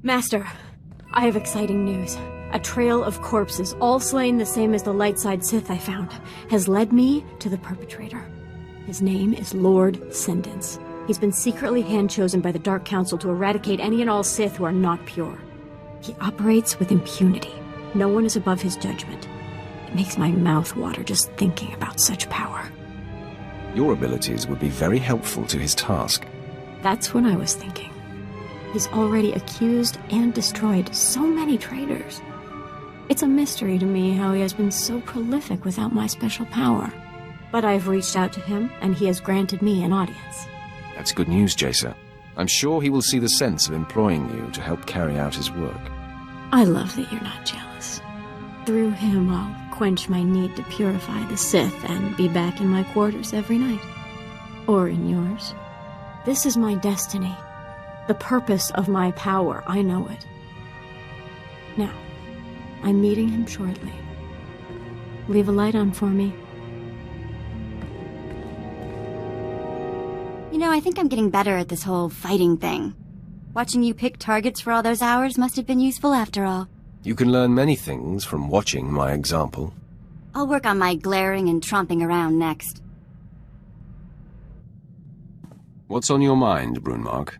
Master, I have exciting news. A trail of corpses, all slain the same as the light-side Sith I found, has led me to the perpetrator. His name is Lord Sentence. He's been secretly hand-chosen by the Dark Council to eradicate any and all Sith who are not pure. He operates with impunity. No one is above his judgment. It makes my mouth water just thinking about such power. Your abilities would be very helpful to his task. That's what I was thinking. He's already accused and destroyed so many traitors. It's a mystery to me how he has been so prolific without my special power. But I've reached out to him, and he has granted me an audience. That's good news, Jacer. I'm sure he will see the sense of employing you to help carry out his work. I love that you're not jealous. Through him, I'll quench my need to purify the Sith and be back in my quarters every night. Or in yours. This is my destiny. The purpose of my power, I know it. Now, I'm meeting him shortly. Leave a light on for me. You know, I think I'm getting better at this whole fighting thing. Watching you pick targets for all those hours must have been useful after all. You can learn many things from watching my example. I'll work on my glaring and tromping around next. What's on your mind, Brunmark?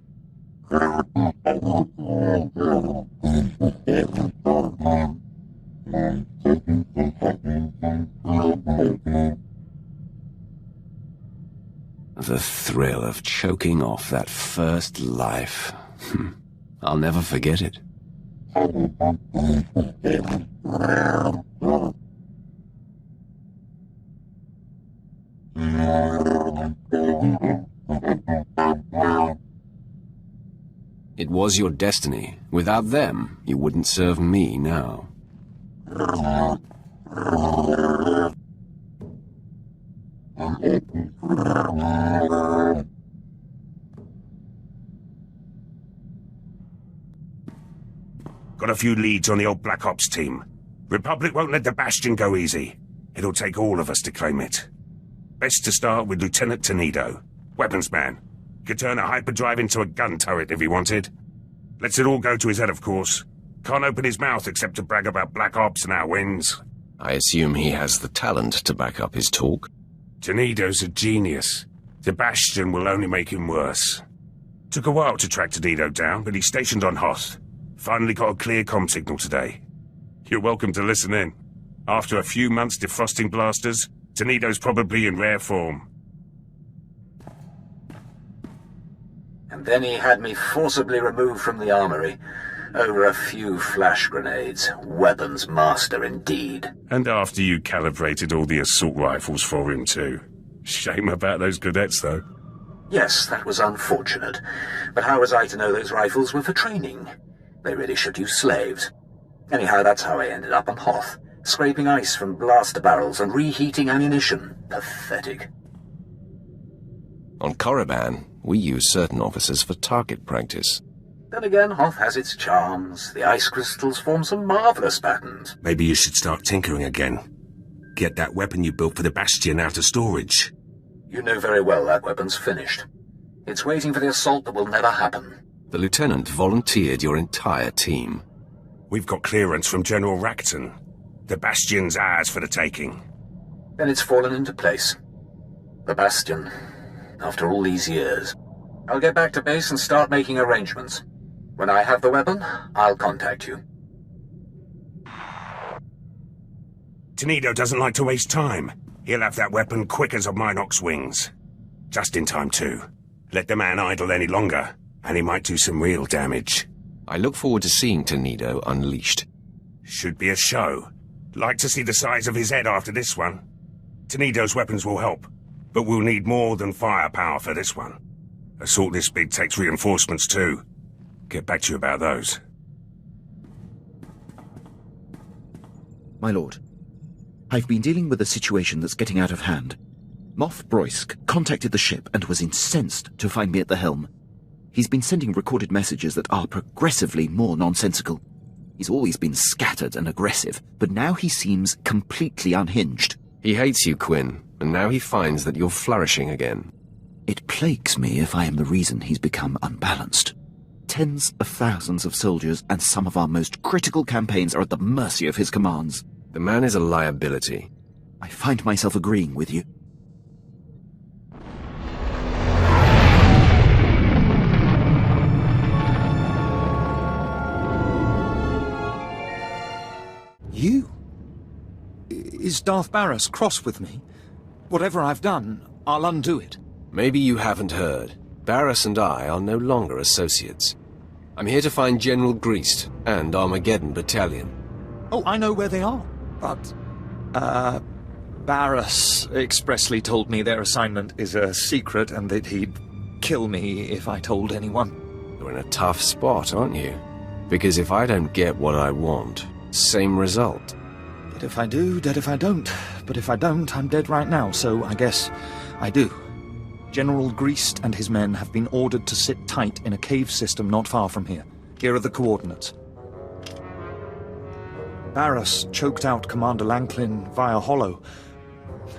The thrill of choking off that first life. I'll never forget it. It was your destiny. Without them, you wouldn't serve me now. Got a few leads on the old Black Ops team. Republic won't let the Bastion go easy. It'll take all of us to claim it. Best to start with Lieutenant Tenido, weapons man. Could turn a hyperdrive into a gun turret if he wanted. Lets it all go to his head, of course. Can't open his mouth except to brag about Black Ops and our wins. I assume he has the talent to back up his talk. Tenido's a genius. The Bastion will only make him worse. Took a while to track Tenido down, but he's stationed on Hoth. Finally got a clear comm signal today. You're welcome to listen in. After a few months defrosting blasters, Tenido's probably in rare form. And then he had me forcibly removed from the armory. Over a few flash grenades. Weapons master indeed. And after you calibrated all the assault rifles for him too. Shame about those cadets though. Yes, that was unfortunate. But how was I to know those rifles were for training? They really should use slaves. Anyhow, that's how I ended up on Hoth. Scraping ice from blaster barrels and reheating ammunition. Pathetic. On Korriban, we use certain officers for target practice. Then again, Hoth has its charms. The ice crystals form some marvelous patterns. Maybe you should start tinkering again. Get that weapon you built for the Bastion out of storage. You know very well that weapon's finished. It's waiting for the assault that will never happen. The Lieutenant volunteered your entire team. We've got clearance from General Racton. The Bastion's ours for the taking. Then it's fallen into place. The Bastion. After all these years. I'll get back to base and start making arrangements. When I have the weapon, I'll contact you. Tenido doesn't like to waste time. He'll have that weapon quick as a Minox wings. Just in time, too. Let the man idle any longer, and he might do some real damage. I look forward to seeing Tenido unleashed. Should be a show. Like to see the size of his head after this one. Tenido's weapons will help, but we'll need more than firepower for this one. Assault this big takes reinforcements, too. Get back to you about those. My lord, I've been dealing with a situation that's getting out of hand. Moff Broysk contacted the ship and was incensed to find me at the helm. He's been sending recorded messages that are progressively more nonsensical. He's always been scattered and aggressive, but now he seems completely unhinged. He hates you, Quinn, and now he finds that you're flourishing again. It plagues me if I am the reason he's become unbalanced. tens of thousands of soldiers, and some of our most critical campaigns are at the mercy of his commands. The man is a liability. I find myself agreeing with you. You? Is Darth Barras cross with me? Whatever I've done, I'll undo it. Maybe you haven't heard. Barras and I are no longer associates. I'm here to find General Greast and Armageddon Battalion. Oh, I know where they are. But, Barras expressly told me their assignment is a secret and that he'd kill me if I told anyone. You're in a tough spot, aren't you? Because if I don't get what I want, same result. Dead if I do, dead if I don't. But if I don't, I'm dead right now, so I guess I do. General Greast and his men have been ordered to sit tight in a cave system not far from here. Here are the coordinates. Barras choked out Commander Lanklin via hollow.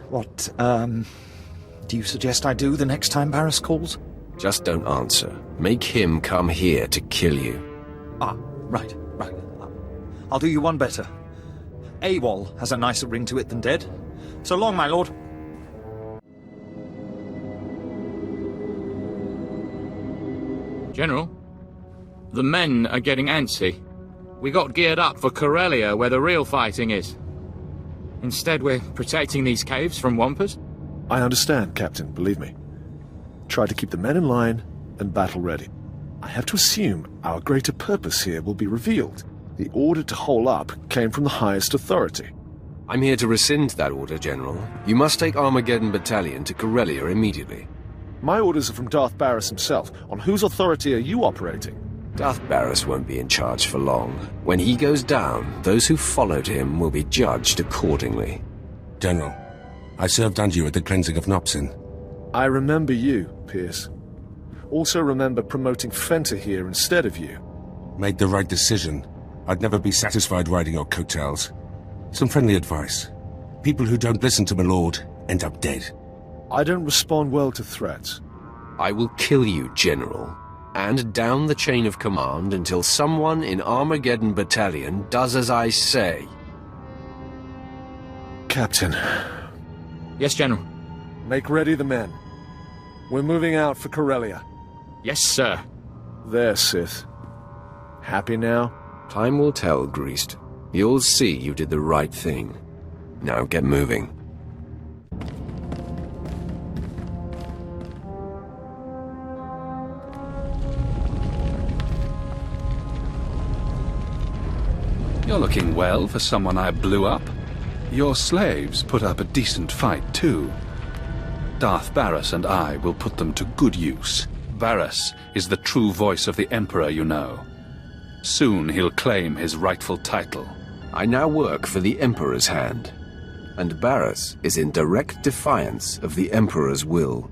What, do you suggest I do the next time Barras calls? Just don't answer. Make him come here to kill you. Ah, right. I'll do you one better. AWOL has a nicer ring to it than dead. So long, my lord. General, the men are getting antsy. We got geared up for Corellia, where the real fighting is. Instead, we're protecting these caves from Wampers. I understand, Captain, believe me. Try to keep the men in line and battle ready. I have to assume our greater purpose here will be revealed. The order to hole up came from the highest authority. I'm here to rescind that order, General. You must take Armageddon Battalion to Corellia immediately. My orders are from Darth Barras himself. On whose authority are you operating? Darth Barras won't be in charge for long. When he goes down, those who followed him will be judged accordingly. General, I served under you at the cleansing of Nopsin. I remember you, Pierce. Also remember promoting Fenter here instead of you. Made the right decision. I'd never be satisfied riding your coattails. Some friendly advice. People who don't listen to my lord end up dead. I don't respond well to threats. I will kill you, General, and down the chain of command until someone in Armageddon Battalion does as I say. Captain. Yes, General. Make ready the men. We're moving out for Corellia. Yes, sir. There, Sith. Happy now? Time will tell, Greast. You'll see you did the right thing. Now get moving. You're looking well for someone I blew up. Your slaves put up a decent fight, too. Darth Barras and I will put them to good use. Barras is the true voice of the Emperor, you know. Soon he'll claim his rightful title. I now work for the Emperor's hand, and Barras is in direct defiance of the Emperor's will.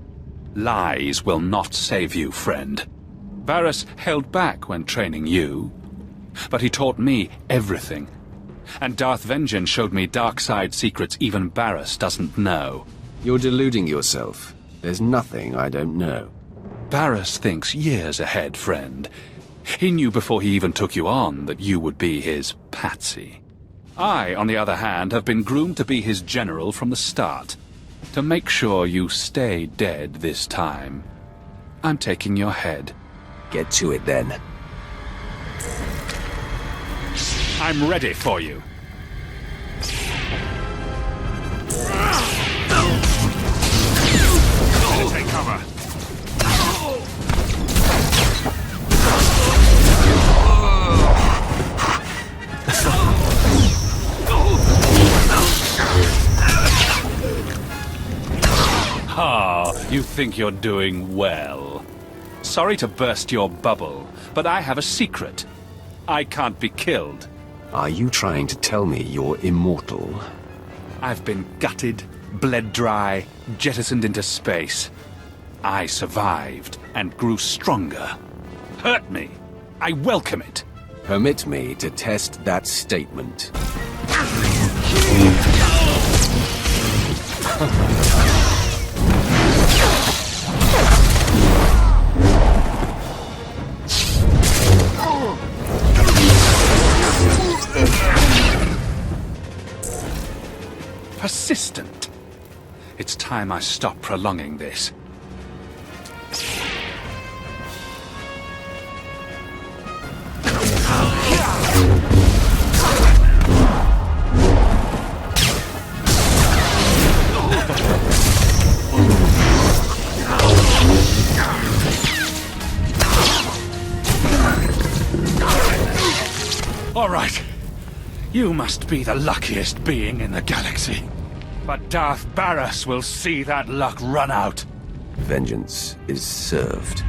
Lies will not save you, friend. Barras held back when training you, but he taught me everything. And Darth Vengeance showed me dark side secrets even Barras doesn't know. You're deluding yourself. There's nothing I don't know. Barras thinks years ahead, friend. He knew before he even took you on that you would be his patsy. I, on the other hand, have been groomed to be his general from the start. To make sure you stay dead this time, I'm taking your head. Get to it, then. I'm ready for you. Take cover. Ah, you think you're doing well. Sorry to burst your bubble, but I have a secret. I can't be killed. Are you trying to tell me you're immortal? I've been gutted, bled dry, jettisoned into space. I survived and grew stronger. Hurt me. I welcome it. Permit me to test that statement. persistent. It's time I stop prolonging this. All right. You must be the luckiest being in the galaxy. But Darth Barras will see that luck run out. Vengeance is served.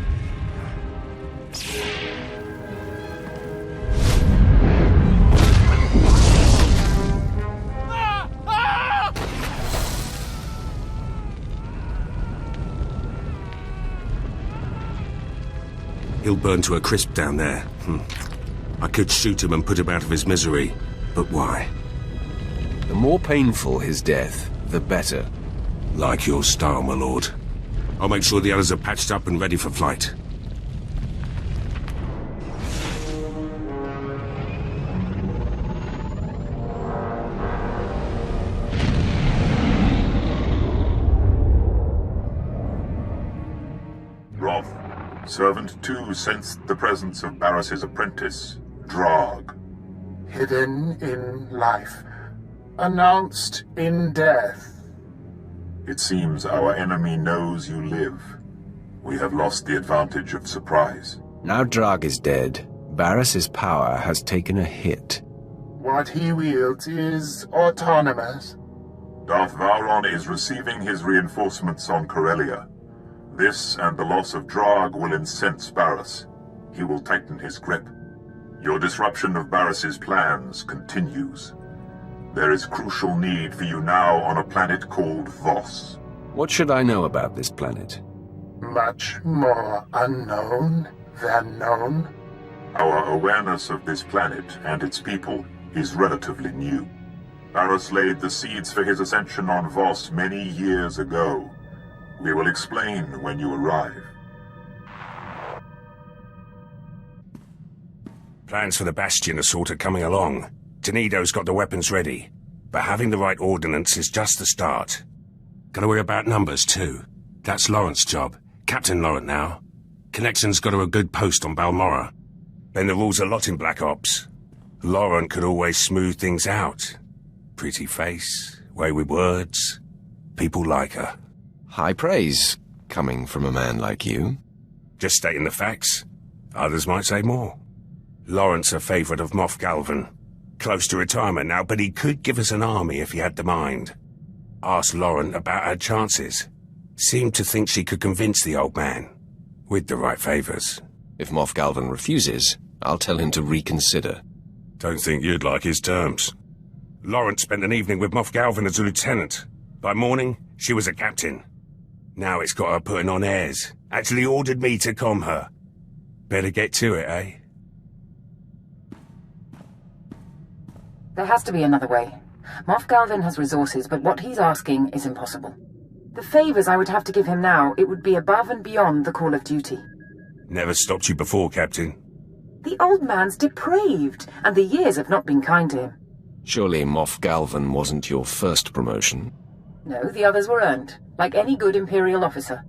He'll burn to a crisp down there. I could shoot him and put him out of his misery, but why? The more painful his death, the better. Like your style, my lord. I'll make sure the others are patched up and ready for flight. Roth, Servant 2 sensed the presence of Barris's apprentice, Drog. Hidden in life, announced in death. It seems our enemy knows you live. We have lost the advantage of surprise. Now Drag is dead, Barris's power has taken a hit. What he wields is autonomous. Darth Vowron is receiving his reinforcements on Corellia. This and the loss of Drag will incense Barris. He will tighten his grip. Your disruption of Barris's plans continues. There is crucial need for you now on a planet called Voss. What should I know about this planet? Much more unknown than known. Our awareness of this planet and its people is relatively new. Barris laid the seeds for his ascension on Voss many years ago. We will explain when you arrive. Plans for the Bastion are sort of coming along. Tenido's got the weapons ready, but having the right ordnance is just the start. Gotta worry about numbers, too. That's Laurent's job. Captain Laurent now. Connection's got her a good post on Balmorra. Then the rules a lot in Black Ops. Laurent could always smooth things out. Pretty face, way with words. People like her. High praise, coming from a man like you. Just stating the facts. Others might say more. Laurent's a favourite of Moff Galvan. Close to retirement now, but he could give us an army if he had the mind. Asked Laurent about her chances. Seemed to think she could convince the old man. With the right favours. If Moff Galvan refuses, I'll tell him to reconsider. Don't think you'd like his terms. Laurent spent an evening with Moff Galvan as a lieutenant. By morning, she was a captain. Now it's got her putting on airs. Actually ordered me to calm her. Better get to it, eh? There has to be another way. Moff Galvan has resources, but what he's asking is impossible. The favours I would have to give him now, it would be above and beyond the call of duty. Never stopped you before, Captain. The old man's depraved, and the years have not been kind to him. Surely Moff Galvan wasn't your first promotion? No, the others were earned, like any good Imperial officer.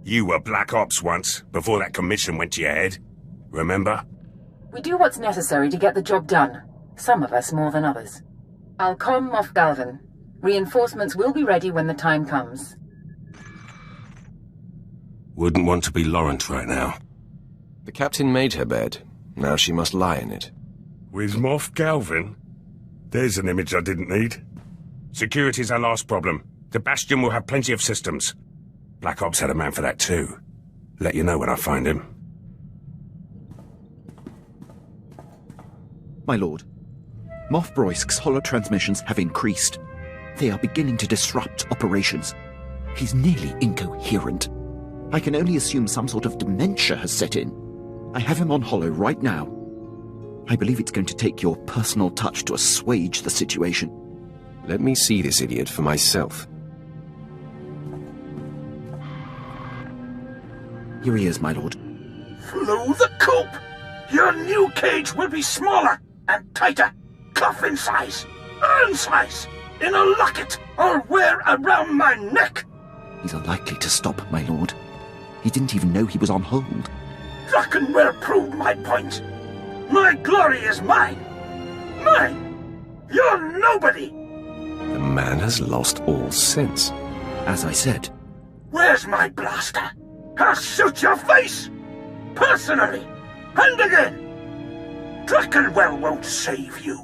You were Black Ops once, before that commission went to your head. Remember? We do what's necessary to get the job done. Some of us more than others. I'll calm Moff Galvan. Reinforcements will be ready when the time comes. Wouldn't want to be Laurent right now. The captain made her bed. Now she must lie in it. With Moff Galvan? There's an image I didn't need. Security's our last problem. The Bastion will have plenty of systems. Black Ops had a man for that too. Let you know when I find him. My lord, Moff Broisk's holotransmissions have increased. They are beginning to disrupt operations. He's nearly incoherent. I can only assume some sort of dementia has set in. I have him on holo right now. I believe it's going to take your personal touch to assuage the situation. Let me see this idiot for myself. Here he is, my lord. Flew the coop! Your new cage will be smaller and tighter. Coffin size. Urn size. In a locket I'll wear around my neck! He's unlikely to stop, my lord. He didn't even know he was on hold. Druckenware proved my point. My glory is mine. Mine! You're nobody! The man has lost all sense. As I said. Where's my blaster? I'll shoot your face! Personally! And again! Druckenwell won't save you.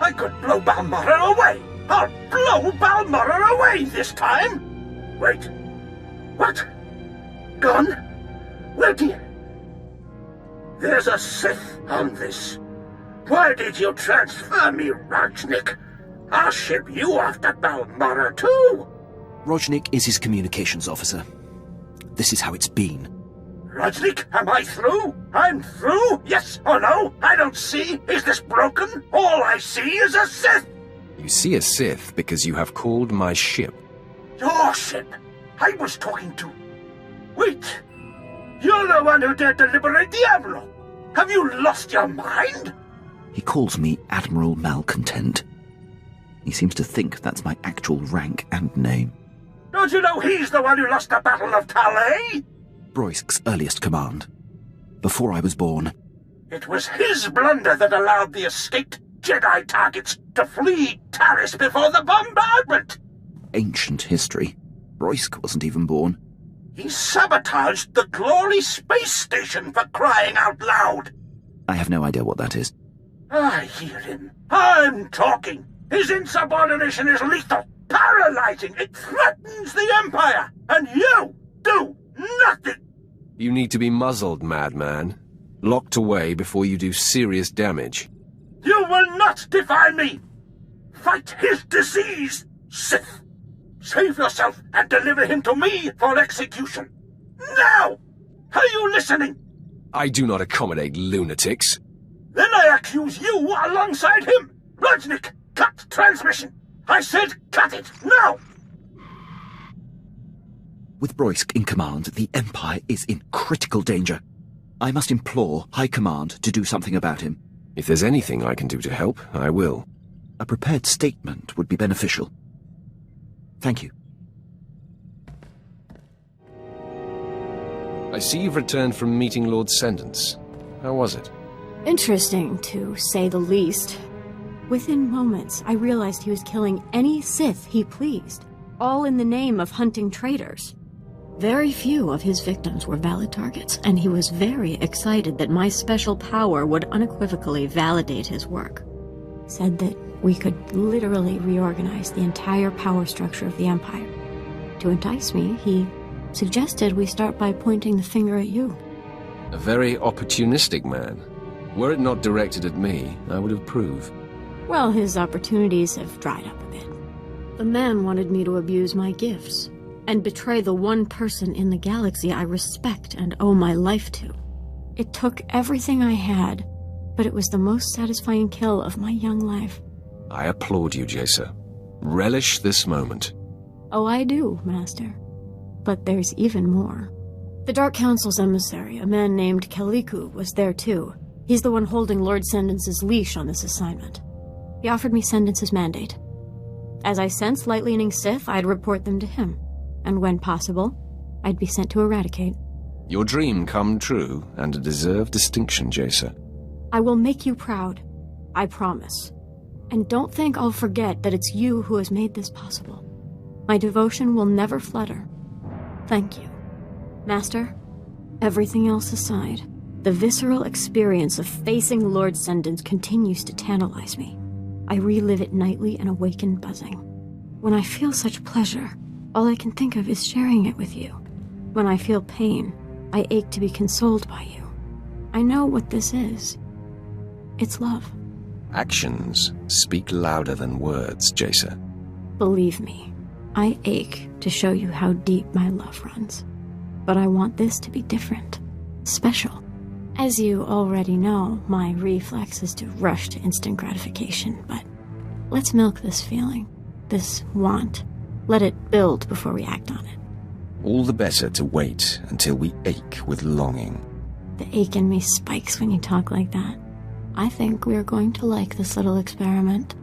I could blow Balmorra away! I'll blow Balmorra away this time! Wait. What? Gone? Where do you... There's a Sith on this. Why did you transfer me, Rajnik? I'll ship you off to Balmorra too! Rojnik is his communications officer. This is how it's been. Rajnik, am I through? I'm through? Yes or no? I don't see. Is this broken? All I see is a Sith! You see a Sith because you have called my ship. Your ship? I was talking to... Wait! You're the one who dared to liberate the Admiral! Have you lost your mind? He calls me Admiral Malcontent. He seems to think that's my actual rank and name. Don't you know he's the one who lost the Battle of Talay? Broisk's earliest command. Before I was born. It was his blunder that allowed the escaped Jedi targets to flee Taris before the bombardment! Ancient history. Broisk wasn't even born. He sabotaged the Glory Space Station, for crying out loud! I have no idea what that is. I hear him. I'm talking. His insubordination is lethal, paralyzing. It threatens the Empire, and you do nothing! You need to be muzzled, madman. Locked away before you do serious damage. You will not defy me! Fight his disease, Sith! Save yourself and deliver him to me for execution! Now! Are you listening? I do not accommodate lunatics. Then I accuse you alongside him! Rajnik, cut transmission! I said cut it, now! With Broisk in command, the Empire is in critical danger. I must implore High Command to do something about him. If there's anything I can do to help, I will. A prepared statement would be beneficial. Thank you. I see you've returned from meeting Lord Sendence. How was it? Interesting, to say the least. Within moments, I realized he was killing any Sith he pleased, all in the name of hunting traitors. Very few of his victims were valid targets, and he was very excited that my special power would unequivocally validate his work. Said that we could literally reorganize the entire power structure of the Empire. To entice me, he suggested we start by pointing the finger at you. A very opportunistic man. Were it not directed at me, I would approve. Well, his opportunities have dried up a bit. The man wanted me to abuse my gifts, and betray the one person in the galaxy I respect and owe my life to. It took everything I had, but it was the most satisfying kill of my young life. I applaud you, Jacer. Relish this moment. Oh, I do, Master. But there's even more. The Dark Council's emissary, a man named Kaliku, was there too. He's the one holding Lord Sendence's leash on this assignment. He offered me Sendence's mandate. As I sensed light-leaning Sith, I'd report them to him. And when possible, I'd be sent to eradicate. Your dream come true, and a deserved distinction, Jacer. I will make you proud. I promise. And don't think I'll forget that it's you who has made this possible. My devotion will never flutter. Thank you. Master, everything else aside, the visceral experience of facing Lord Sendence continues to tantalize me. I relive it nightly and awaken buzzing. When I feel such pleasure, all I can think of is sharing it with you. When I feel pain, I ache to be consoled by you. I know what this is. It's love. Actions speak louder than words, Jacer. Believe me, I ache to show you how deep my love runs. But I want this to be different, special. As you already know, my reflex is to rush to instant gratification, but let's milk this feeling, this want. Let it build before we act on it. All the better to wait until we ache with longing. The ache in me spikes when you talk like that. I think we're going to like this little experiment.